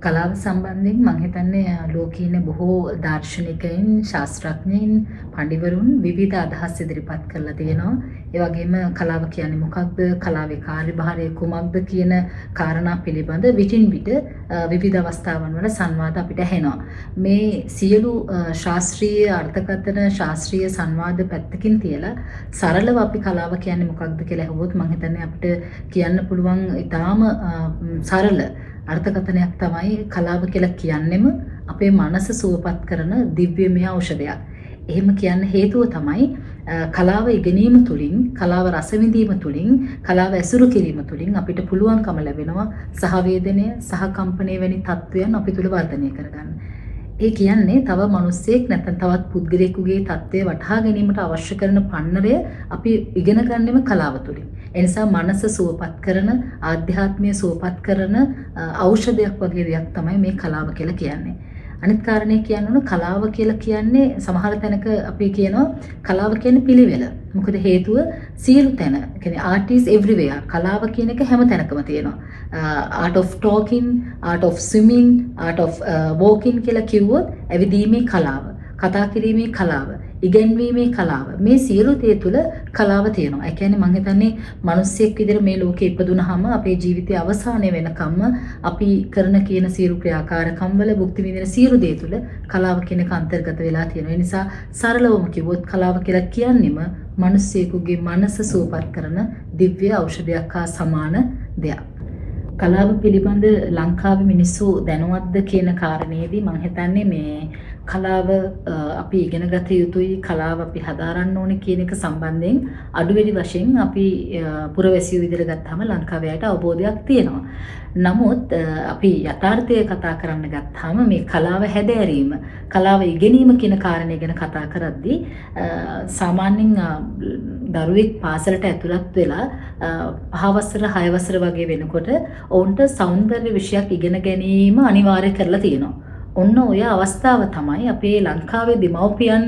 කලාව සම්බන්ධයෙන් මම හිතන්නේ ලෝකයේ ඉන්න බොහෝ දාර්ශනිකයින්, ශාස්ත්‍රඥයින්, පඬිවරුන් විවිධ අදහස් ඉදිරිපත් කරලා තියෙනවා. ඒ වගේම කලාව කියන්නේ මොකක්ද? කලාවේ කාර්යභාරය කුමක්ද කියන කාරණා පිළිබඳ විටින් විට විවිධ අවස්ථාවන් වල සංවාද අපිට ඇහෙනවා. මේ සියලු ශාස්ත්‍රීය අර්ථකථන, ශාස්ත්‍රීය සංවාද පැත්තකින් තියලා සරලව අපි කලාව කියන්නේ මොකක්ද කියලා අහුවොත් මම හිතන්නේ අපිට කියන්න පුළුවන් ඊටාම සරල අර්ථකථනයක් තමයි කලාව කියලා කියන්නෙම අපේ මනස සුවපත් කරන දිව්‍යමය ඖෂධයක්. එහෙම කියන්න හේතුව තමයි කලාව ඉගෙනීම තුළින්, කලාව රස විඳීම තුළින්, කලාව ඇසුරු කිරීම තුළින් අපිට පුළුවන්කම ලැබෙනවා සහවේදනය, සහකම්පනය වැනි තත්වයන් අපි තුළ වර්ධනය කරගන්න. ඒ කියන්නේ තව මිනිස්සෙක් නැත්නම් තවත් පුද්ගලයෙකුගේ தත්ත්වය වටහා ගැනීමට අවශ්‍ය කරන පන්නරය අපි ඉගෙන ගන්නෙම කලාව තුළින්. ඒ නිසා මනස සුවපත් කරන, ආධ්‍යාත්මය සුවපත් කරන ඖෂධයක් වගේ දෙයක් තමයි මේ කලාව කියලා කියන්නේ. අනිත් කාරණේ කියන්න කලාව කියලා කියන්නේ සමහර තැනක අපි කියනවා කලාව කියන්නේ පිළිවෙල. මොකද හේතුව සියලු තැන, කියන්නේ art is everywhere. කලාව කියන එක හැම තැනකම තියෙනවා. art of talking, art of swimming, art of walking කියලා කිව්වොත් ඇවිදීමේ කලාව, කතා කිරීමේ කලාව, ඉගෙනීමේ කලාව, මේ සියලු දේ තුළ කලාව තියෙනවා. ඒ කියන්නේ මම හිතන්නේ මිනිස්සෙක් විදිහට මේ ලෝකේ ඉපදුනහම අපේ ජීවිතයේ අවසානය වෙනකම්ම අපි කරන කියන සියලු ක්‍රියාකාරකම් වල භුක්ති විඳින සියලු දේ තුළ කලාව කියන එක අන්තර්ගත වෙලා තියෙනවා. ඒ නිසා සරලවම කිව්වොත් කලාව කියලා කියන්නේම මිනිස්සෙකුගේ මනස සුවපත් කරන දිව්‍ය ඖෂධයක් හා සමාන දෙයක්. කලාව පිළිබඳ ලංකාවේ මිනිස්සු දැනුවත්ද කියන කාරණේදී මම හිතන්නේ මේ කලාව අපි ඉගෙන ගත යුතුයි, කලාව අපි හදාරන්න ඕනේ කියන එක සම්බන්ධයෙන් අඩුවෙඩි වශයෙන් අපි පුරවැසියෝ විදිහට ගත්තාම ලංකාවේ අයට අවබෝධයක් තියෙනවා. නමුත් අපි යථාර්ථය කතා කරන්න ගත්තාම මේ කලාව හැදෑරීම, කලාව ඉගෙනීම කියන කාරණේ ගැන කතා කරද්දී සාමාන්‍යයෙන් දරුවෙක් පාසලට ඇතුළත් වෙලා 5 වසර 6 වසර වගේ වෙනකොට ඔවුන්ට සෞන්දර්ය විෂයක් ඉගෙන ගැනීම අනිවාර්ය කරලා තියෙනවා. ඔන්න ඔය අවස්ථාව තමයි අපේ ලංකාවේ දෙමව්පියන්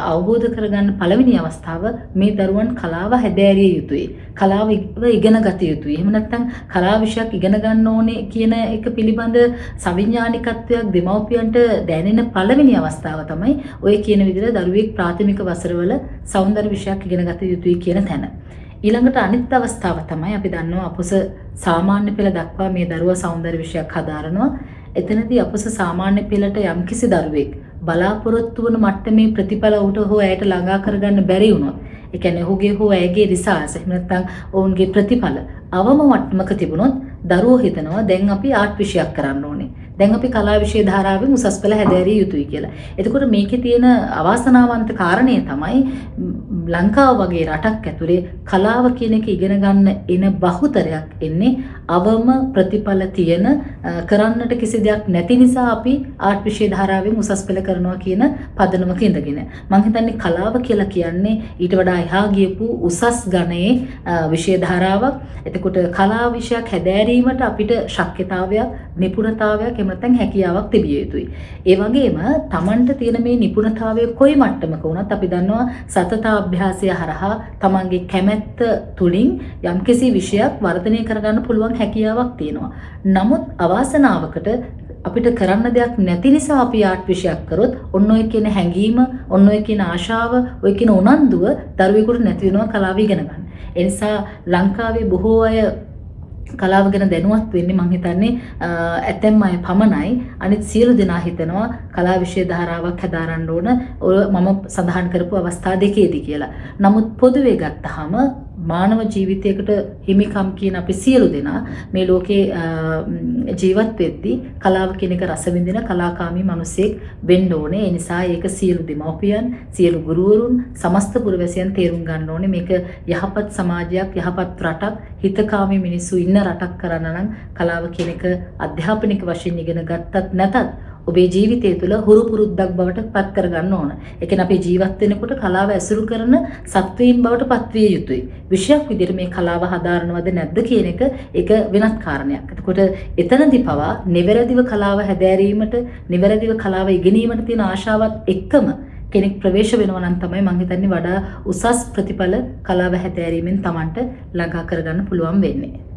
අවබෝධ කරගන්න පළවෙනි අවස්ථාව. මේ දරුවන් කලාව හැදෑරිය යුතුයි, කලාව ඉගෙන ගත යුතුයි. එහෙම නැත්නම් කලා විෂයක් ඉගෙන ගන්න ඕනේ කියන එක පිළිබඳ සවිඥානිකත්වයක් දෙමව්පියන්ට දැනෙන පළවෙනි අවස්ථාව තමයි ඔය කියන විදිහට දරුවෙක් ප්‍රාථමික වසරවල සෞන්දර්ය විෂයක් ඉගෙන ගත යුතුයි කියන තැන. ඊළඟට අනිත් අවස්ථාව තමයි අපි දන්නවා අපොස සාමාන්‍ය පෙළ දක්වා මේ දරුවා සෞන්දර්ය විෂයක් හදාරනවා. එතනදී අපොස සාමාන්‍ය පෙළට යම්කිසි දරුවෙක් බලාපොරොත්තු වන මට්ටමේ ප්‍රතිඵල උට හෝ ඇයට ළඟා කරගන්න බැරි වුණොත්, ඒ කියන්නේ ඔහුගේ හෝ ඇයගේ රිසර්ච් එහෙම නැත්නම් ඔවුන්ගේ ප්‍රතිඵල අවම මට්ටමක තිබුණොත් දරුවෝ හිතනවා දැන් අපි ආර්ට් විෂයක් කරන්න ඕනේ, දැන් අපි කලා විෂය ධාරාවෙන් උසස් පෙළ හැදෑරිය යුතුයි කියලා. එතකොට මේකේ තියෙන අවාසනාවන්ත කාරණය තමයි ලංකාව වගේ රටක් ඇතුලේ කලාව කියන එක ඉගෙන ගන්න එන බහුතරයක් එන්නේ අවම ප්‍රතිඵල තියෙන, කරන්නට කිසි දෙයක් නැති නිසා අපි ආර්ට් විෂය ධාරාවෙන් උසස් පෙළ කරනවා කියන පදනමක ඉඳගෙන. මම හිතන්නේ කලාව කියලා කියන්නේ ඊට වඩා එහා ගියපු උසස් ගණයේ විෂය ධාරාවක්. එතකොට කලා විෂයක් හැදෑරීමට අපිට ශක්්‍යතාවයක්, නිපුණතාවයක් නැත්නම් හැකියාවක් තිබිය යුතුයි. ඒ වගේම Tamanට තියෙන මේ නිපුණතාවය කොයි මට්ටමක වුණත් අපි දන්නවා සතත අභ්‍යාසය හරහා Tamanගේ කැමැත්ත තුලින් යම්කිසි විෂයක් වර්ධනය කරගන්න පුළුවන් හැකියාවක් තියෙනවා. නමුත් අවාසනාවකට අපිට කරන්න දෙයක් නැති නිසා අපි ආර්ට් විෂයක් කරොත් ඔන්න ඔය කියන හැඟීම, ඔන්න ඔය කියන ආශාව, ඔය කියන උනන්දුව දරුවෙකුට නැති වෙනවා කලාව ඉගෙන ගන්න. ඒ නිසා ලංකාවේ බොහෝ අය කලාව ගැන දැනුවත් වෙන්නේ මම හිතන්නේ ඇතැම් අය පමණයි. අනිත් සියලු දෙනා හිතනවා කලා විෂය ධාරාවක් හදාරන්න ඕන මම සඳහන් කරපු අවස්ථා දෙකේදී කියලා. නමුත් පොදුවේ ගත්තාම මානව ජීවිතයකට හිමිකම් කියන අපි සියලු දෙනා මේ ලෝකේ ජීවත් වෙද්දී කලාව කියන එක රස විඳින කලාකාමී මිනිසෙක් වෙන්න ඕනේ. ඒ නිසා ඒක සියලු දෙමව්පියන්, සියලු ගුරුවරුන්, සමස්ත පුරවැසියන් තේරුම් ගන්න ඕනේ. මේක යහපත් සමාජයක්, යහපත් රටක්, හිතකාමී මිනිස්සු ඉන්න රටක් කරන්න නම් කලාව කියන එක අධ්‍යාපනික වශයෙන් ඉගෙන ගත්තත් නැතත් ඔබේ ජීවිතය තුළ හුරු පුරුද්දක් බවට පත් කරගන්න ඕන. ඒ කියන්නේ අපි ජීවත් වෙනකොට කලාව ඇසුරු කරන සත්වයින් බවට පත්විය යුතුයි. විෂයක් විදිහට මේ කලාව හදාරනවද නැද්ද කියන එක ඒක වෙනත් කාරණයක්. එතකොට එතනදී පවා නිවැරදිව කලාව හැදෑරීමට, නිවැරදිව කලාව ඉගෙනීමට තියෙන ආශාවත් එක්කම කෙනෙක් ප්‍රවේශ වෙනවා නම් තමයි මම හිතන්නේ වඩා උසස් ප්‍රතිඵල කලාව හැදෑරීමෙන් Tamanට ළඟා කරගන්න පුළුවන් වෙන්නේ.